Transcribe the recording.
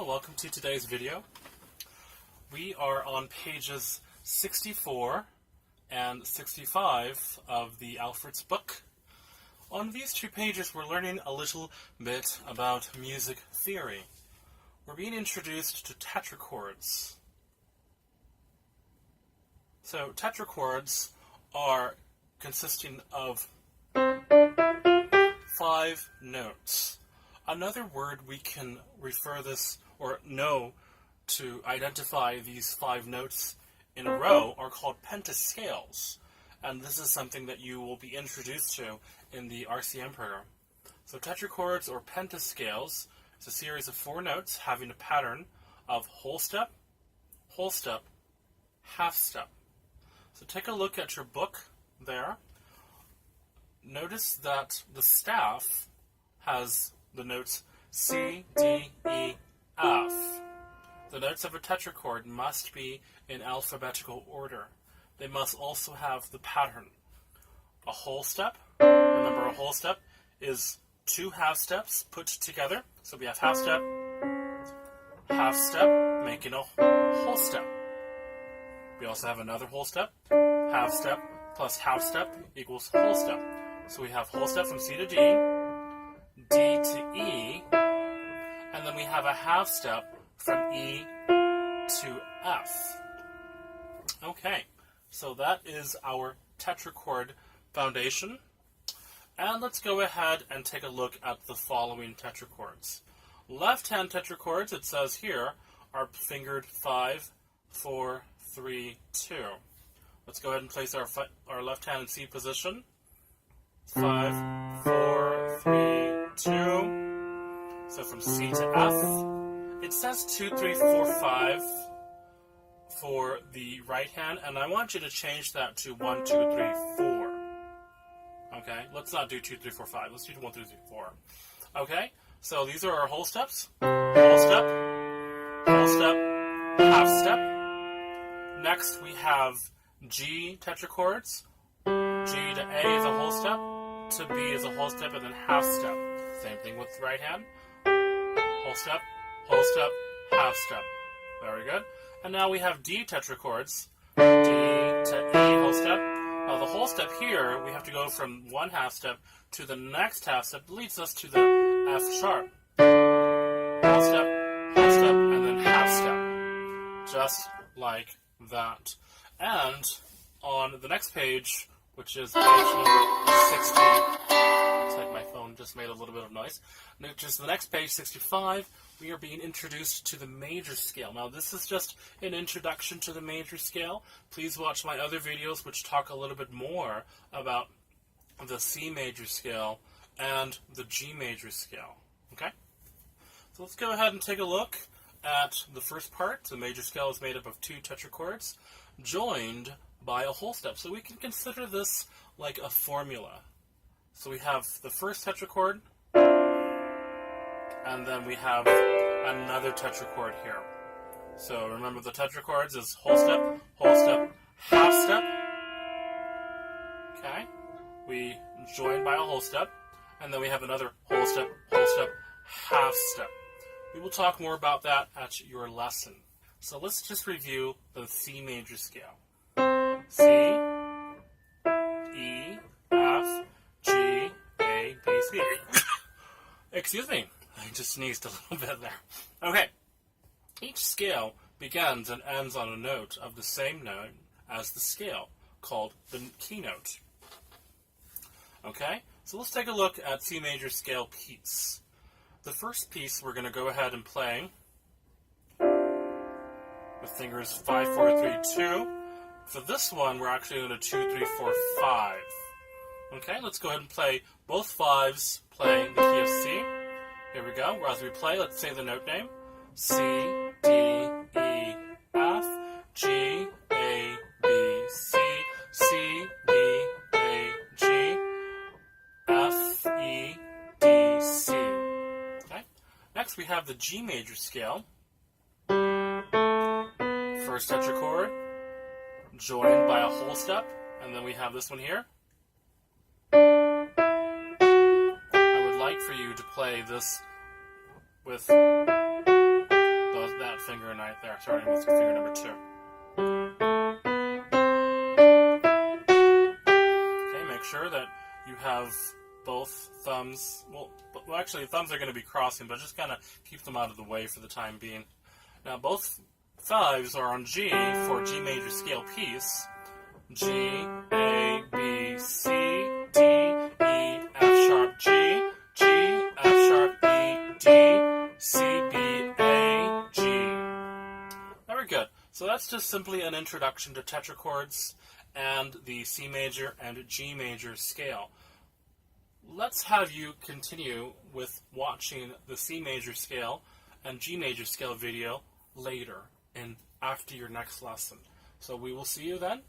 Hello, welcome to today's video. We are on pages 64 and 65 of the Alfred's book. On these two pages we're learning a little bit about music theory. We're being introduced to tetrachords. So tetrachords are consisting of 5 notes. Another word we can refer this or know to identify these 5 notes in a row are called pentascales. And this is something that you will be introduced to in the RCM program. So tetrachords or pentascales is a series of 4 notes having a pattern of whole step, half step. So take a look at your book there. Notice that the staff has the notes C, D, E, F. The notes of a tetrachord must be in alphabetical order. They must also have the pattern. A whole step, remember a whole step is 2 half steps put together. So we have half step, making a whole step. We also have another whole step, half step plus half step equals whole step. So we have whole step from C to D, D to E, and then we have a half step from E to F. Okay, so that is our tetrachord foundation. And let's go ahead and take a look at the following tetrachords. Left-hand tetrachords, it says here, are fingered 5, 4, 3, 2. Let's go ahead and place our left hand in C position. 5, 4, 3, 2. So from C to F. It says 2, 3, 4, 5 for the right hand, and I want you to change that to 1, 2, 3, 4. Okay, let's not do 2, 3, 4, 5. Let's do 1, 2, 3, 4. Okay, so these are our whole steps. Whole step, half step. Next we have G tetrachords. G to A is a whole step, to B is a whole step, and then half step. Same thing with the right hand. Whole step, half step. Very good. And now we have D tetrachords. D to E, whole step. Now the whole step here, we have to go from one half step to the next half step, leads us to the F sharp. Whole step, and then half step. Just like that. And on the next page, which is page number 60, looks like my phone just made a little bit of noise. Just the next page, 65, we are being introduced to the major scale. Now this is just an introduction to the major scale. Please watch my other videos which talk a little bit more about the C major scale and the G major scale. Okay? So let's go ahead and take a look at the first part. The major scale is made up of 2 tetrachords joined by a whole step. So we can consider this like a formula. So we have the first tetrachord, and then we have another tetrachord here. So remember the tetrachords is whole step, half step. Okay? We join by a whole step, and then we have another whole step, half step. We will talk more about that at your lesson. So let's just review the C major scale. C, E, F, G, A, B, C. Excuse me, I just sneezed a little bit there. Okay, each scale begins and ends on a note of the same note as the scale, called the keynote. Okay, so let's take a look at C major scale piece. The first piece we're going to go ahead and play with fingers 5, 4, 3, 2. For this one, we're actually going to 2, 3, 4, 5. Okay, let's go ahead and play both 5s playing the key of C. Here we go. As we play, let's say the note name. C, D, E, F, G, A, B, C, C, D, A, G, F, E, D, C. Okay. Next, we have the G major scale. First tetrachord, joined by a whole step, and then we have this one here. I would like for you to play this with that finger right there, starting with finger number 2. Okay, make sure that you have both thumbs, well actually thumbs are going to be crossing, but just kind of keep them out of the way for the time being. Now both 5s are on G for G major scale piece. G, A, B, C, D, E, F sharp, G, G, F sharp, E, D, C, B, A, G. Very good. So that's just simply an introduction to tetrachords and the C major and G major scale. Let's have you continue with watching the C major scale and G major scale video later and after your next lesson. So we will see you then.